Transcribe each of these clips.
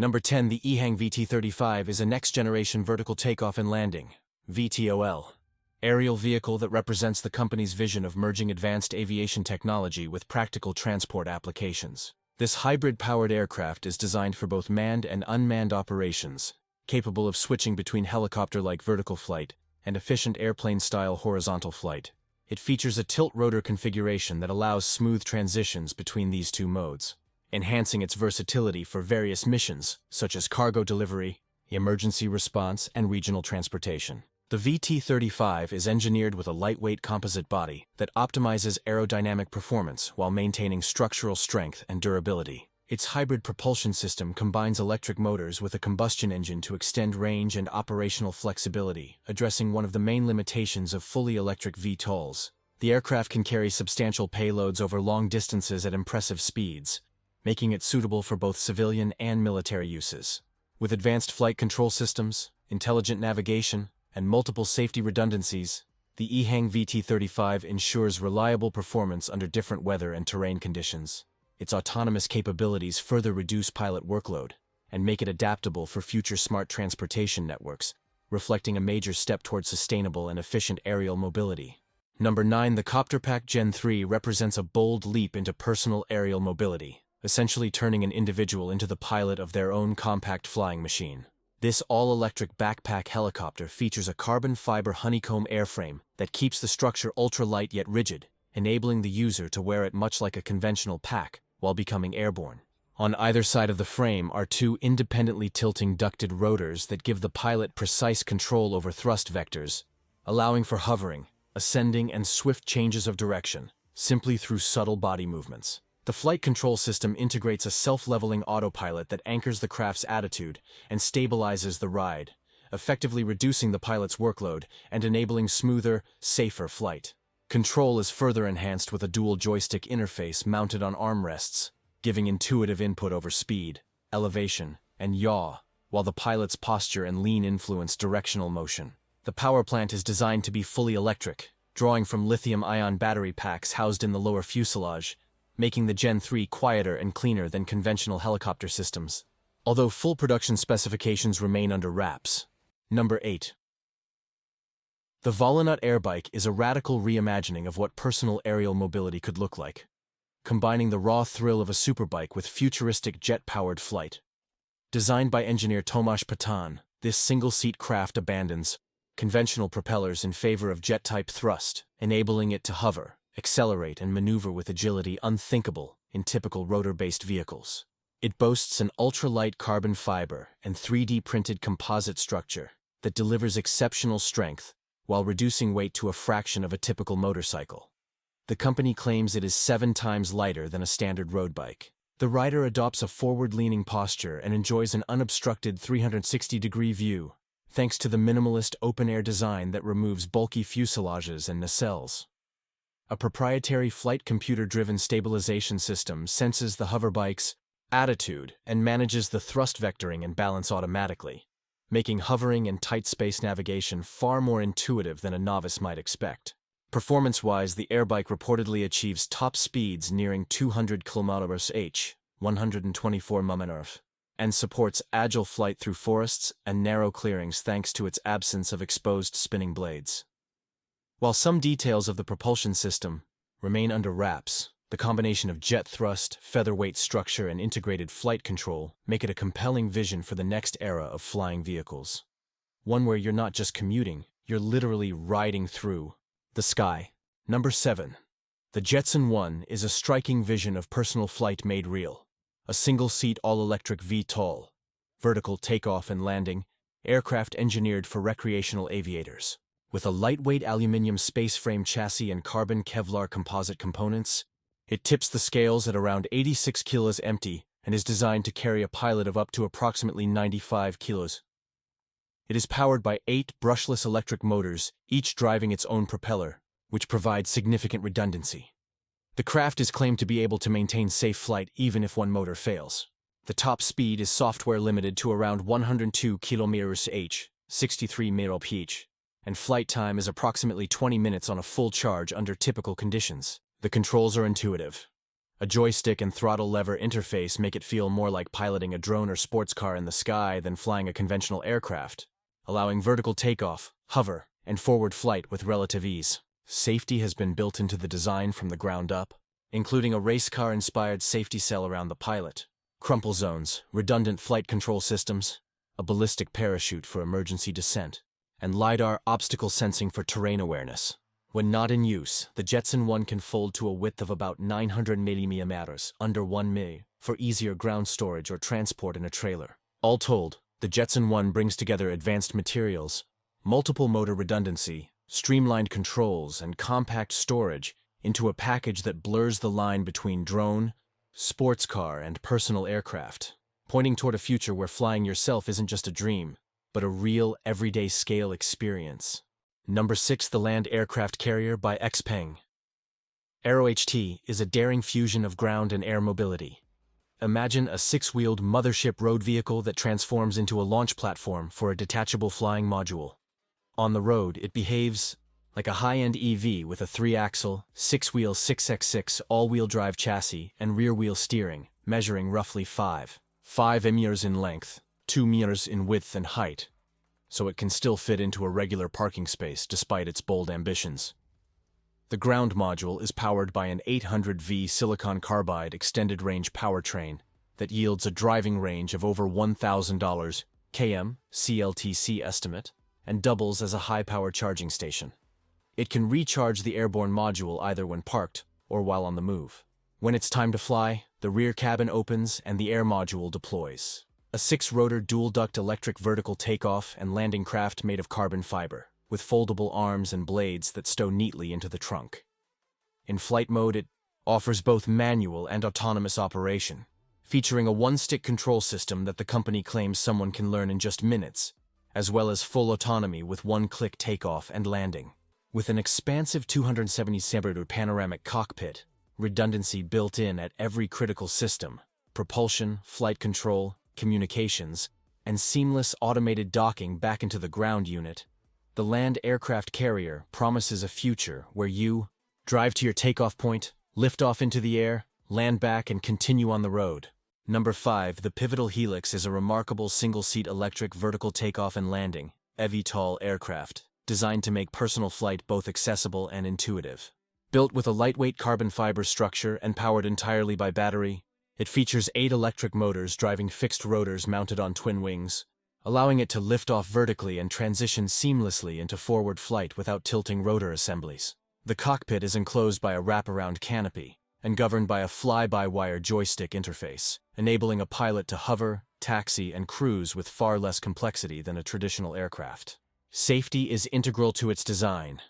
Number 10. The EHang VT-35 is a next-generation vertical takeoff and landing (VTOL) aerial vehicle that represents the company's vision of merging advanced aviation technology with practical transport applications. This hybrid-powered aircraft is designed for both manned and unmanned operations, capable of switching between helicopter-like vertical flight and efficient airplane-style horizontal flight. It features a tilt-rotor configuration that allows smooth transitions between these two modes, enhancing its versatility for various missions such as cargo delivery, emergency response, and regional transportation. The VT-35 is engineered with a lightweight composite body that optimizes aerodynamic performance while maintaining structural strength and durability. Its hybrid propulsion system combines electric motors with a combustion engine to extend range and operational flexibility, addressing one of the main limitations of fully electric VTOLs. The aircraft can carry substantial payloads over long distances at impressive speeds, making it suitable for both civilian and military uses. With advanced flight control systems, intelligent navigation, and multiple safety redundancies, the EHang VT-35 ensures reliable performance under different weather and terrain conditions. Its autonomous capabilities further reduce pilot workload and make it adaptable for future smart transportation networks, reflecting a major step towards sustainable and efficient aerial mobility. Number 9. The Copterpack Gen 3 represents a bold leap into personal aerial mobility, essentially turning an individual into the pilot of their own compact flying machine. This all-electric backpack helicopter features a carbon fiber honeycomb airframe that keeps the structure ultra-light yet rigid, enabling the user to wear it much like a conventional pack while becoming airborne. On either side of the frame are two independently tilting ducted rotors that give the pilot precise control over thrust vectors, allowing for hovering, ascending, and swift changes of direction, simply through subtle body movements. The flight control system integrates a self-leveling autopilot that anchors the craft's attitude and stabilizes the ride, effectively reducing the pilot's workload and enabling smoother, safer flight. Control is further enhanced with a dual joystick interface mounted on armrests, giving intuitive input over speed, elevation, and yaw, while the pilot's posture and lean influence directional motion. The power plant is designed to be fully electric, drawing from lithium-ion battery packs housed in the lower fuselage, making the Gen 3 quieter and cleaner than conventional helicopter systems, although full production specifications remain under wraps. Number 8. The Volunut Airbike is a radical reimagining of what personal aerial mobility could look like, combining the raw thrill of a superbike with futuristic jet-powered flight. Designed by engineer Tomasz Patan, this single-seat craft abandons conventional propellers in favor of jet-type thrust, enabling it to hover, accelerate, and maneuver with agility unthinkable in typical rotor-based vehicles. It boasts an ultra-light carbon fiber and 3D printed composite structure that delivers exceptional strength while reducing weight to a fraction of a typical motorcycle. The company claims it is 7 times lighter than a standard road bike. The rider adopts a forward-leaning posture and enjoys an unobstructed 360-degree view, thanks to the minimalist open-air design that removes bulky fuselages and nacelles. A proprietary flight computer-driven stabilization system senses the hoverbike's attitude and manages the thrust vectoring and balance automatically, making hovering and tight space navigation far more intuitive than a novice might expect. Performance-wise, the Airbike reportedly achieves top speeds nearing 200 km/h, 124 mph, and supports agile flight through forests and narrow clearings thanks to its absence of exposed spinning blades. While some details of the propulsion system remain under wraps, the combination of jet thrust, featherweight structure, and integrated flight control make it a compelling vision for the next era of flying vehicles. One where you're not just commuting, you're literally riding through the sky. Number 7. The Jetson 1 is a striking vision of personal flight made real. A single-seat all-electric VTOL, vertical takeoff and landing, aircraft engineered for recreational aviators. With a lightweight aluminum space frame chassis and carbon Kevlar composite components, it tips the scales at around 86 kilos empty and is designed to carry a pilot of up to approximately 95 kilos. It is powered by 8 brushless electric motors, each driving its own propeller, which provides significant redundancy. The craft is claimed to be able to maintain safe flight even if one motor fails. The top speed is software limited to around 102 km/h, 63 mph. And flight time is approximately 20 minutes on a full charge under typical conditions. The controls are intuitive. A joystick and throttle lever interface make it feel more like piloting a drone or sports car in the sky than flying a conventional aircraft, allowing vertical takeoff, hover, and forward flight with relative ease. Safety has been built into the design from the ground up, including a race car-inspired safety cell around the pilot, crumple zones, redundant flight control systems, a ballistic parachute for emergency descent, and LiDAR obstacle sensing for terrain awareness. When not in use, the Jetson 1 can fold to a width of about 980 mm, under 1 mm, for easier ground storage or transport in a trailer. All told, the Jetson 1 brings together advanced materials, multiple motor redundancy, streamlined controls, and compact storage into a package that blurs the line between drone, sports car, and personal aircraft, pointing toward a future where flying yourself isn't just a dream, but a real, everyday scale experience. Number 6. The Land Aircraft Carrier by xpeng. AeroHT is a daring fusion of ground and air mobility. Imagine a 6-wheeled mothership road vehicle that transforms into a launch platform for a detachable flying module. On the road, it behaves like a high-end EV with a 3-axle, 6-wheel 6x6 all-wheel drive chassis and rear-wheel steering, measuring roughly 5 meters in length, 2 meters in width and height, so it can still fit into a regular parking space despite its bold ambitions. The ground module is powered by an 800V silicon carbide extended-range powertrain that yields a driving range of over 1,000 km, CLTC estimate, and doubles as a high-power charging station. It can recharge the Airborne module either when parked or while on the move. When it's time to fly, the rear cabin opens and the air module deploys. A 6-rotor dual-duct electric vertical takeoff and landing craft made of carbon fiber, with foldable arms and blades that stow neatly into the trunk. In flight mode, it offers both manual and autonomous operation, featuring a one-stick control system that the company claims someone can learn in just minutes, as well as full autonomy with one-click takeoff and landing. With an expansive 270-centimeter panoramic cockpit, redundancy built in at every critical system, propulsion, flight control, communications, and seamless automated docking back into the ground unit, the Land Aircraft Carrier promises a future where you drive to your takeoff point, lift off into the air, land back, and continue on the road. Number 5. The pivotal Helix is a remarkable single-seat electric vertical takeoff and landing (eVTOL) aircraft, designed to make personal flight both accessible and intuitive. Built with a lightweight carbon fiber structure and powered entirely by battery, it features 8 electric motors driving fixed rotors mounted on twin wings, allowing it to lift off vertically and transition seamlessly into forward flight without tilting rotor assemblies. The cockpit is enclosed by a wraparound canopy and governed by a fly-by-wire joystick interface, enabling a pilot to hover, taxi, and cruise with far less complexity than a traditional aircraft. Safety is integral to its design.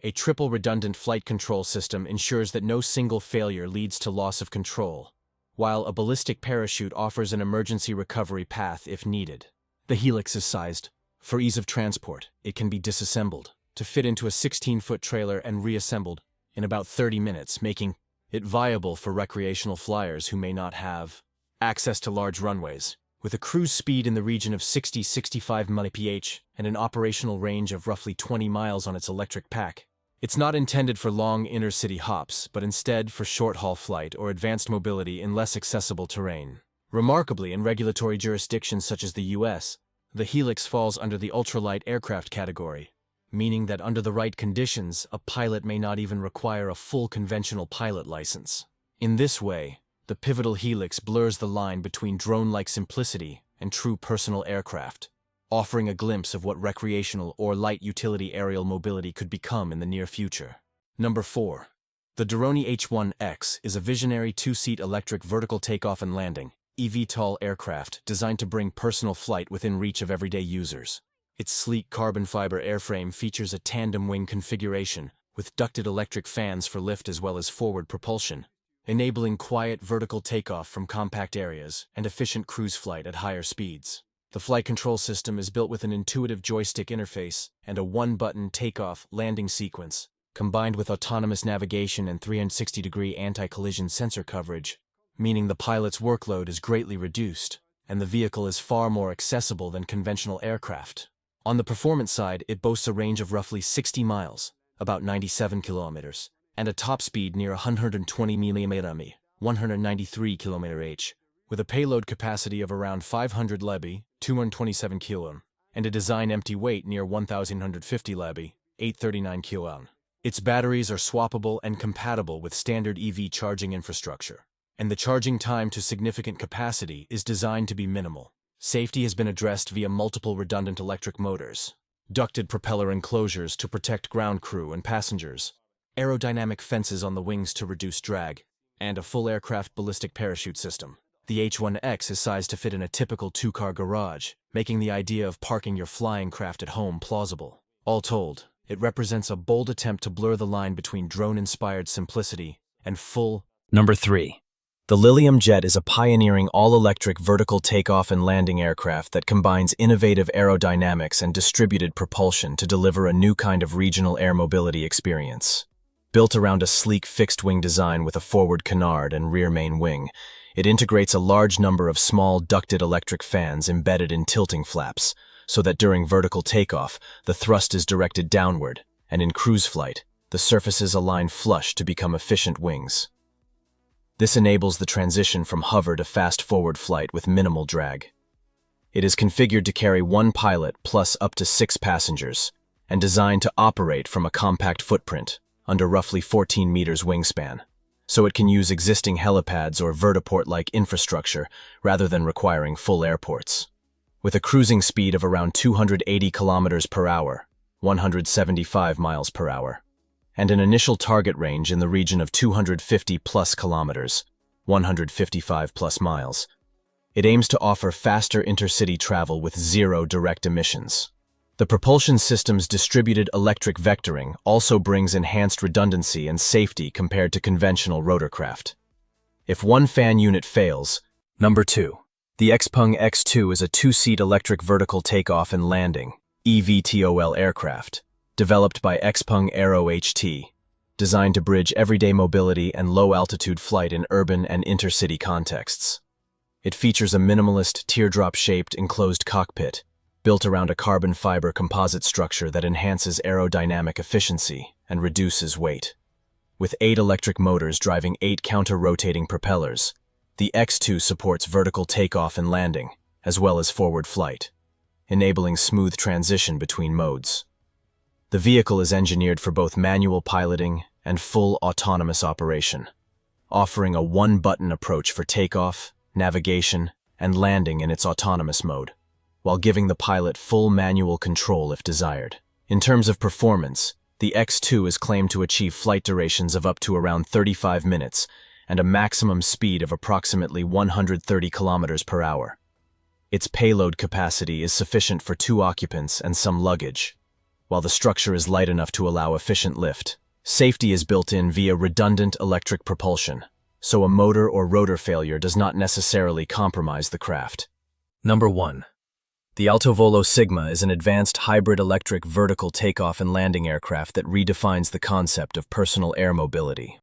A triple redundant flight control system ensures that no single failure leads to loss of control, while a ballistic parachute offers an emergency recovery path if needed. The Helix is sized for ease of transport. It can be disassembled to fit into a 16-foot trailer and reassembled in about 30 minutes, making it viable for recreational flyers who may not have access to large runways. With a cruise speed in the region of 60-65 mph and an operational range of roughly 20 miles on its electric pack, it's not intended for long inner-city hops, but instead for short-haul flight or advanced mobility in less accessible terrain. Remarkably, in regulatory jurisdictions such as the US, the Helix falls under the ultralight aircraft category, meaning that under the right conditions, a pilot may not even require a full conventional pilot license. In this way, the pivotal Helix blurs the line between drone-like simplicity and true personal aircraft, offering a glimpse of what recreational or light utility aerial mobility could become in the near future. Number 4. The Droni H1X is a visionary 2-seat electric vertical takeoff and landing (eVTOL) aircraft designed to bring personal flight within reach of everyday users. Its sleek carbon fiber airframe features a tandem wing configuration with ducted electric fans for lift as well as forward propulsion, enabling quiet vertical takeoff from compact areas and efficient cruise flight at higher speeds. The flight control system is built with an intuitive joystick interface and a one-button takeoff-landing sequence, combined with autonomous navigation and 360-degree anti-collision sensor coverage, meaning the pilot's workload is greatly reduced, and the vehicle is far more accessible than conventional aircraft. On the performance side, it boasts a range of roughly 60 miles, about 97 kilometers, and a top speed near 120 mm, 193 km/h, with a payload capacity of around 500 lb, 227 kg, and a design empty weight near 1,150 lb, 839 kg. Its batteries are swappable and compatible with standard EV charging infrastructure, and the charging time to significant capacity is designed to be minimal. Safety has been addressed via multiple redundant electric motors, ducted propeller enclosures to protect ground crew and passengers, aerodynamic fences on the wings to reduce drag, and a full aircraft ballistic parachute system. The H1X is sized to fit in a typical two-car garage, making the idea of parking your flying craft at home plausible. All told, it represents a bold attempt to blur the line between drone-inspired simplicity and full. Number 3. The Lilium Jet is a pioneering all-electric vertical takeoff and landing aircraft that combines innovative aerodynamics and distributed propulsion to deliver a new kind of regional air mobility experience. Built around a sleek fixed-wing design with a forward canard and rear main wing, it integrates a large number of small ducted electric fans embedded in tilting flaps, so that during vertical takeoff, the thrust is directed downward, and in cruise flight, the surfaces align flush to become efficient wings. This enables the transition from hover to fast forward flight with minimal drag. It is configured to carry one pilot plus up to 6 passengers, and designed to operate from a compact footprint, under roughly 14 meters wingspan, so it can use existing helipads or vertiport-like infrastructure rather than requiring full airports. With a cruising speed of around 280 kilometers per hour, 175 miles per hour, and an initial target range in the region of 250 plus kilometers, 155 plus miles, it aims to offer faster intercity travel with zero direct emissions. The propulsion system's distributed electric vectoring also brings enhanced redundancy and safety compared to conventional rotorcraft. If one fan unit fails. Number 2. The xpeng X2 is a 2-seat electric vertical takeoff and landing (eVTOL) aircraft, developed by xpeng AeroHT, designed to bridge everyday mobility and low-altitude flight in urban and intercity contexts. It features a minimalist, teardrop-shaped enclosed cockpit, built around a carbon fiber composite structure that enhances aerodynamic efficiency and reduces weight. With 8 electric motors driving 8 counter-rotating propellers, the X2 supports vertical takeoff and landing, as well as forward flight, enabling smooth transition between modes. The vehicle is engineered for both manual piloting and full autonomous operation, offering a one-button approach for takeoff, navigation, and landing in its autonomous mode, while giving the pilot full manual control if desired. In terms of performance, the X2 is claimed to achieve flight durations of up to around 35 minutes and a maximum speed of approximately 130 kilometers per hour. Its payload capacity is sufficient for 2 occupants and some luggage, while the structure is light enough to allow efficient lift. Safety is built in via redundant electric propulsion, so a motor or rotor failure does not necessarily compromise the craft. Number 1. The AltoVolo Sigma is an advanced hybrid electric vertical takeoff and landing aircraft that redefines the concept of personal air mobility.